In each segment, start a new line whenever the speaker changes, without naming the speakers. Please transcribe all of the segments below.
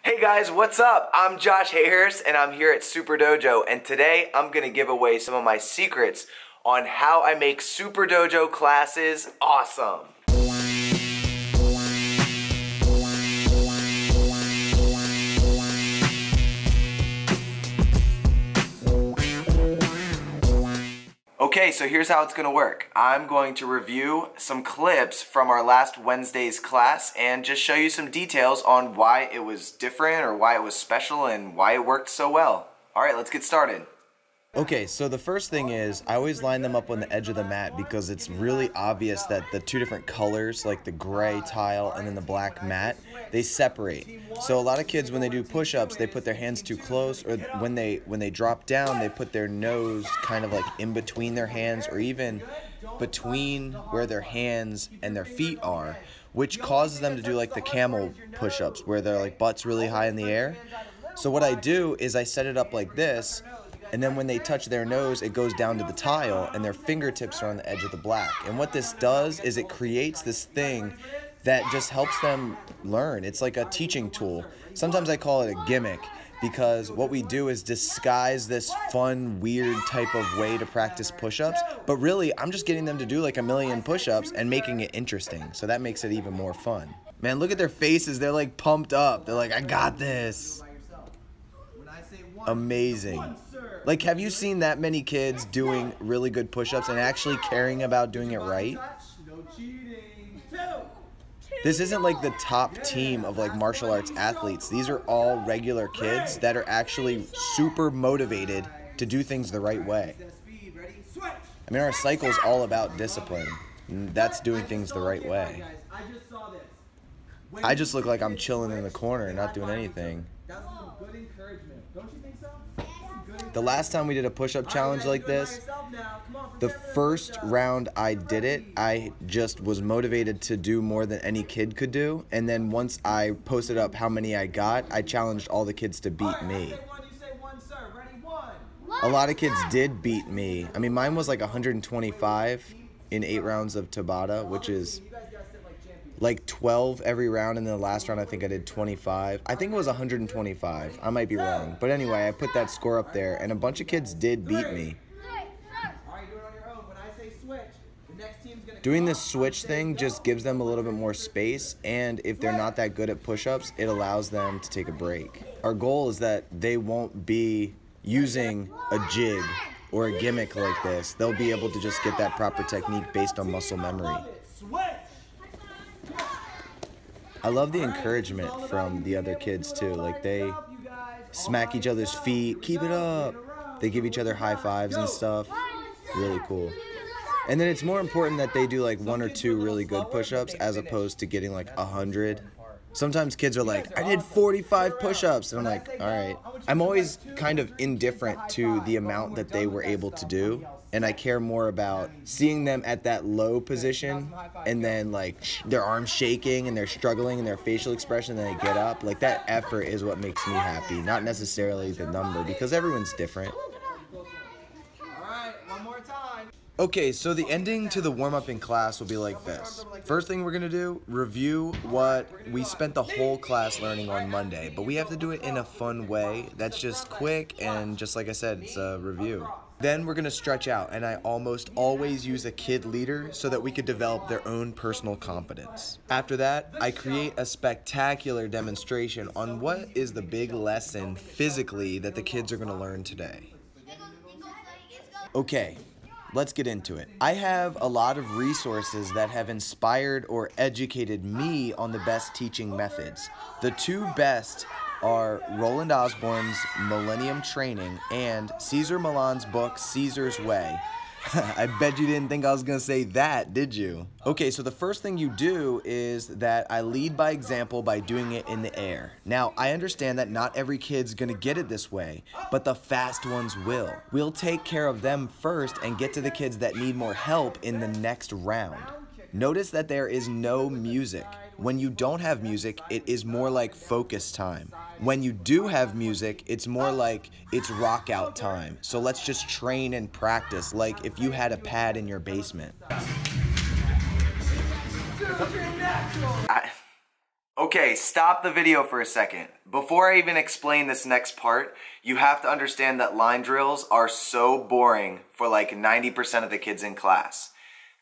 Hey guys, what's up? I'm Josh Hayhurst and I'm here at Superdojo, and today I'm going to give away some of my secrets on how I make Superdojo classes awesome. Okay, so here's how it's going to work. I'm going to review some clips from our last Wednesday's class and just show you some details on why it was different or why it was special and why it worked so well. All right, let's get started. Okay, so the first thing is I always line them up on the edge of the mat because it's really obvious that the two different colors, like the gray tile and then the black mat, they separate. So a lot of kids, when they do push-ups, they put their hands too close, or when they drop down, they put their nose kind of like in between their hands or even between where their hands and their feet are, which causes them to do like the camel push-ups where they're like butts really high in the air. So what I do is I set it up like this, and then when they touch their nose, it goes down to the tile, and their fingertips are on the edge of the black. And what this does is it creates this thing that just helps them learn. It's like a teaching tool. Sometimes I call it a gimmick, because what we do is disguise this fun, weird type of way to practice push-ups, but really, I'm just getting them to do like a million push-ups and making it interesting. So that makes it even more fun. Man, look at their faces. They're like pumped up. They're like, I got this. Amazing. Like, have you seen that many kids doing really good push-ups and actually caring about doing it right? This isn't like the top team of like martial arts athletes. These are all regular kids that are actually super motivated to do things the right way. I mean, our cycle's all about discipline. And that's doing things the right way. I just look like I'm chilling in the corner and not doing anything. The last time we did a push-up challenge like this, the first round I did it, I just was motivated to do more than any kid could do. And then once I posted up how many I got, I challenged all the kids to beat me. A lot of kids did beat me. I mean, mine was like 125 in 8 rounds of Tabata, which is like 12 every round, and then the last round I think I did 25. I think it was 125. I might be wrong. But anyway, I put that score up there, and a bunch of kids did beat me. Doing this switch thing just gives them a little bit more space, and if they're not that good at push-ups, it allows them to take a break. Our goal is that they won't be using a jig or a gimmick like this. They'll be able to just get that proper technique based on muscle memory. I love the encouragement from the other kids too. Like, they smack each other's feet, keep it up. They give each other high fives and stuff. Really cool. And then it's more important that they do like 1 or 2 really good push-ups as opposed to getting like 100. Sometimes kids are like, I did 45 push-ups. And I'm like, all right. I'm always kind of indifferent to the amount that they were able to do. And I care more about seeing them at that low position and then like their arms shaking and they're struggling and their facial expression, and then they get up. Like, that effort is what makes me happy, not necessarily the number, because everyone's different. Okay, so the ending to the warm-up in class will be like this. First thing we're going to do, review what we spent the whole class learning on Monday, but we have to do it in a fun way that's just quick, and just like I said, it's a review. Then we're going to stretch out, and I almost always use a kid leader so that we could develop their own personal confidence. After that, I create a spectacular demonstration on what is the big lesson physically that the kids are going to learn today. Okay. Let's get into it. I have a lot of resources that have inspired or educated me on the best teaching methods. The 2 best are Roland Osborne's Millennium Training and Cesar Millan's book, Caesar's Way. I bet you didn't think I was gonna say that, did you? Okay, so the first thing you do is that I lead by example by doing it in the air. Now, I understand that not every kid's gonna get it this way, but the fast ones will. We'll take care of them first and get to the kids that need more help in the next round. Notice that there is no music. When you don't have music, it is more like focus time. When you do have music, it's more like it's rock out time. So let's just train and practice like if you had a pad in your basement. Okay, stop the video for a second. Before I even explain this next part, you have to understand that line drills are so boring for like 90% of the kids in class.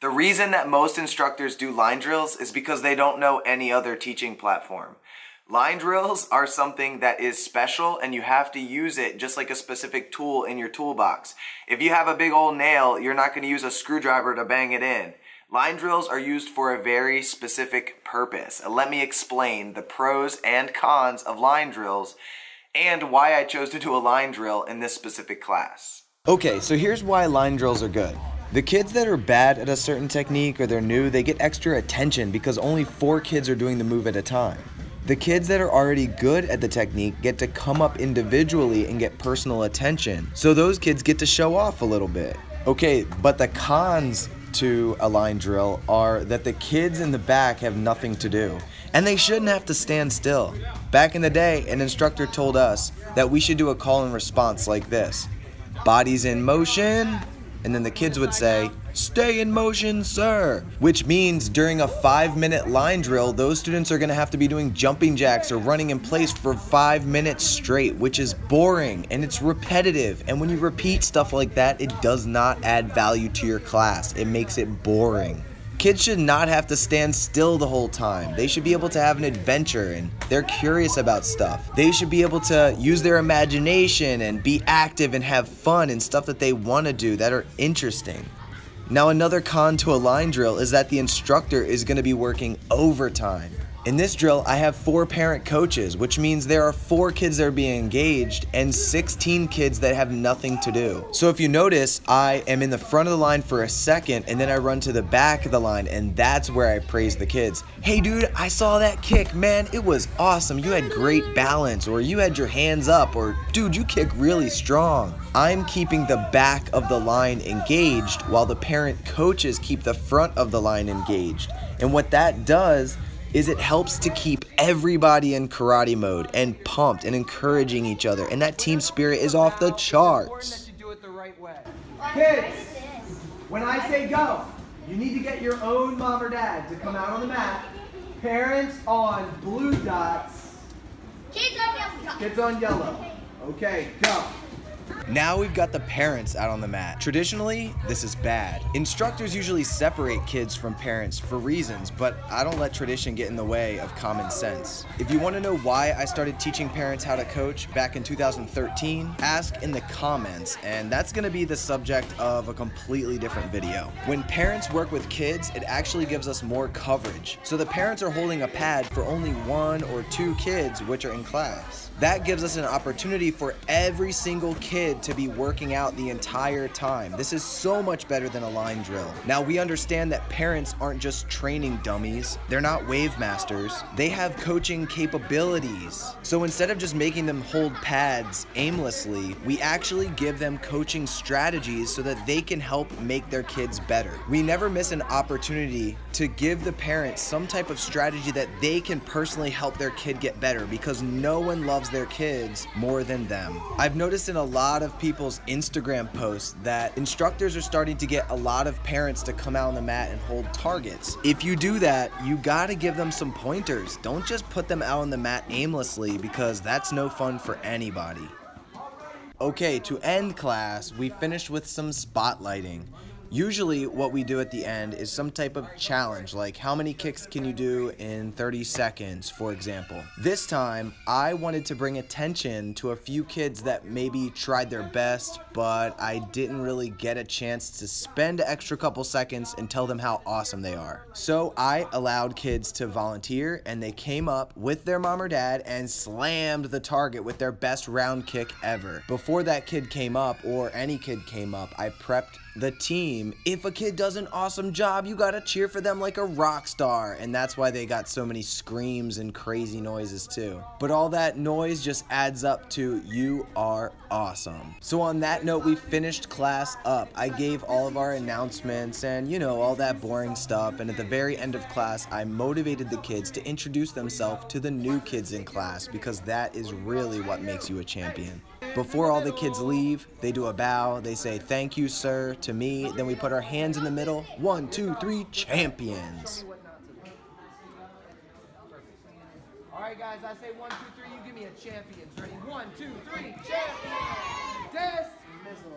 The reason that most instructors do line drills is because they don't know any other teaching platform. Line drills are something that is special and you have to use it just like a specific tool in your toolbox. If you have a big old nail, you're not going to use a screwdriver to bang it in. Line drills are used for a very specific purpose. Let me explain the pros and cons of line drills and why I chose to do a line drill in this specific class. Okay, so here's why line drills are good. The kids that are bad at a certain technique or they're new, they get extra attention because only 4 kids are doing the move at a time. The kids that are already good at the technique get to come up individually and get personal attention. So those kids get to show off a little bit. Okay, but the cons to a line drill are that the kids in the back have nothing to do. And they shouldn't have to stand still. Back in the day, an instructor told us that we should do a call and response like this. Bodies in motion, and then the kids would say, "Stay in motion, sir," which means during a 5-minute line drill, those students are gonna have to be doing jumping jacks or running in place for 5 minutes straight, which is boring and it's repetitive. And when you repeat stuff like that, it does not add value to your class. It makes it boring. Kids should not have to stand still the whole time. They should be able to have an adventure and they're curious about stuff. They should be able to use their imagination and be active and have fun and stuff that they want to do that are interesting. Now, another con to a line drill is that the instructor is going to be working overtime. In this drill, I have 4 parent coaches, which means there are 4 kids that are being engaged and 16 kids that have nothing to do. So if you notice, I am in the front of the line for a second and then I run to the back of the line and that's where I praise the kids. "Hey dude, I saw that kick, man, it was awesome. You had great balance," or "You had your hands up," or "Dude, you kick really strong." I'm keeping the back of the line engaged while the parent coaches keep the front of the line engaged. And what that does is it helps to keep everybody in karate mode and pumped and encouraging each other. And that team spirit is off the charts. That you do it the right way. Kids, when I say go, you need to get your own mom or dad to come out on the mat. Parents on blue dots. Kids on yellow. Kids on yellow. Okay, go. Now we've got the parents out on the mat. Traditionally, this is bad. Instructors usually separate kids from parents for reasons, but I don't let tradition get in the way of common sense. If you want to know why I started teaching parents how to coach back in 2013, ask in the comments, and that's going to be the subject of a completely different video. When parents work with kids, it actually gives us more coverage. So the parents are holding a pad for only 1 or 2 kids which are in class. That gives us an opportunity for every single kid to be working out the entire time. This is so much better than a line drill. Now, we understand that parents aren't just training dummies. They're not wave masters. They have coaching capabilities. So instead of just making them hold pads aimlessly, we actually give them coaching strategies so that they can help make their kids better. We never miss an opportunity to give the parents some type of strategy that they can personally help their kid get better, because no one loves their kids more than them. I've noticed in a lot of people's Instagram posts that instructors are starting to get a lot of parents to come out on the mat and hold targets. If you do that, you gotta give them some pointers. Don't just put them out on the mat aimlessly, because that's no fun for anybody. Okay, to end class, we finished with some spotlighting. Usually what we do at the end is some type of challenge, like how many kicks can you do in 30 seconds, for example. This time, I wanted to bring attention to a few kids that maybe tried their best, but I didn't really get a chance to spend an extra couple seconds and tell them how awesome they are. So I allowed kids to volunteer, and they came up with their mom or dad and slammed the target with their best round kick ever. Before that kid came up, or any kid came up, I prepped the team. If a kid does an awesome job, you gotta cheer for them like a rock star, and that's why they got so many screams and crazy noises too. But all that noise just adds up to "you are awesome." So on that note, we finished class up. I gave all of our announcements and, you know, all that boring stuff, and at the very end of class, I motivated the kids to introduce themselves to the new kids in class, because that is really what makes you a champion. Before all the kids leave, they do a bow, they say "thank you, sir," to me, then we put our hands in the middle, 1, 2, 3, champions.
right, guys, I say 1, 2, 3, you give me a champions. Ready? 1, 2, 3, champions! Dismissal.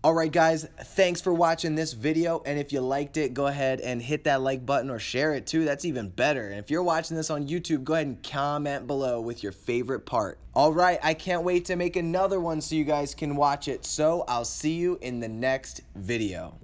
Alright guys, thanks for watching this video, and if you liked it, go ahead and hit that like button or share it too. That's even better. And if you're watching this on YouTube, go ahead and comment below with your favorite part. Alright, I can't wait to make another one so you guys can watch it. So I'll see you in the next video.